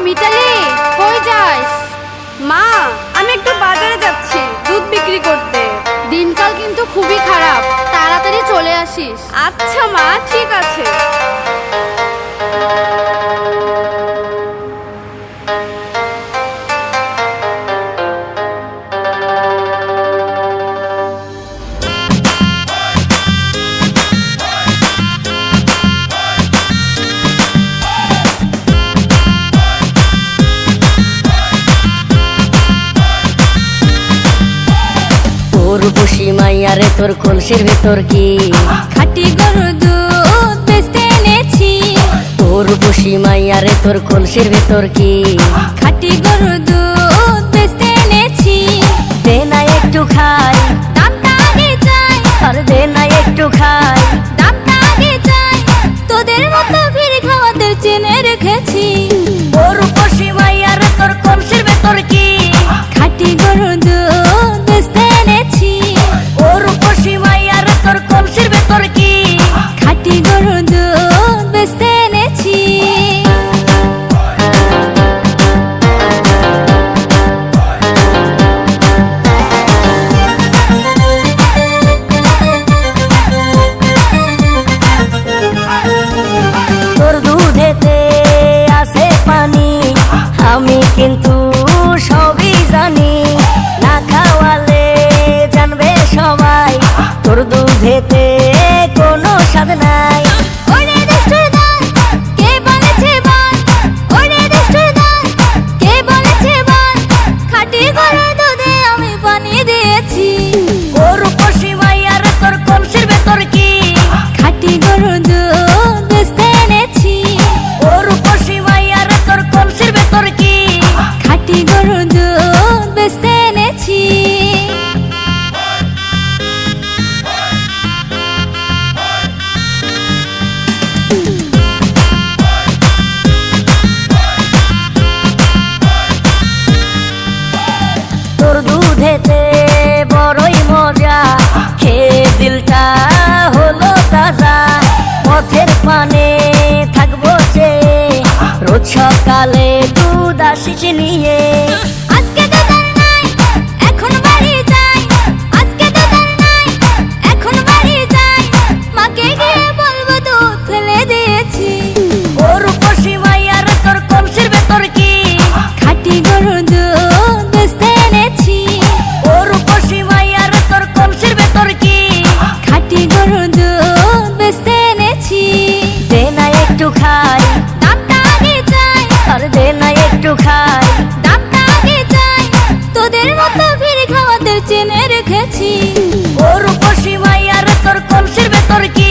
মিতালি, কই যাস? মা, আমি একটু বাজারে যাচ্ছি দুধ বিক্রি করতে। দিনকাল কিন্তু খুবই খারাপ, তাড়াতাড়ি চলে আসিস। আচ্ছা মা, ঠিক আছে। বসি মাইয়ারে তোর কলসির ভেতর কি খাঁটি গরুর দুধ বেচতে এনেছি। তোর বসি মাইয়ারে তোর কলসির ভেতর কি খাঁটি গরুর দুধ বেচতে এনেছি। দে না একটু খাই, দামটা আগে চাই। আর দে না একটু খাই, দামটা আগে চাই। তোদের মতো ফিরে খাওয়াদের চেনে রেখেছি। তোর বসি মাইয়ারে তোর কলসির ভেতর কি খাঁটি গরুর দুধ বেচতে এনেছি। তোর বসি মাইয়ারে তোর কলসির ভেতর কি খাঁটি গরুর দুধ বেচতে এনেছি। তোর দুধেতে আছে পানি, আমি কিন্তু সবই জানি। না খাওয়ালে জানবে সবাই তোর দুধেতে কোনো স্বাদ নাই। ওরে দুষ্টুর দল, কে বলেছে বল? ওরে দুষ্টুর দল, কে বলেছে বল? খাঁটি গরুর দুধে আমি পানি দিয়েছি। তোর বসি মাইয়ারে তোর কলসির ভেতর কি খাঁটি গরুর দুধ বেচতে এনেছি। তোর বসি মাইয়ারে তোর কলসির ভেতর কি খাঁটি গরুর দুধ বেচতে এনেছি। তোর দুধেতে বড়ই মজা, খেয়ে দিলটা হলো তাজা। পথের পানে থাকবো যে রোজ সকালে দুধ আসিস নিয়ে। আজকে দুধ আর নাই, এখন বাড়ি যাই। আজকে দুধ আর নাই, এখন বাড়ি যাই। মাকে গিয়ে বলবো দুধ ফেলে দিয়েছি। তোর বসি মাইয়ারে তোর কলসির ভেতর কি খাঁটি গরুর দুধ বেচতে এনেছি। তোর বসি মাইয়ারে তোর কলসির ভেতর কি খাঁটি গরুর দুধ বেচতে এনেছি। দে না একটু খাই, দামটা আগে চাই। আর দে না একটু খাই, দামটা আগে চাই। তোদের মতো ফিরে খাওয়াদের চেনে রেখেছি। তোর বসি মাইয়ারে তোর কলসির ভেতর কি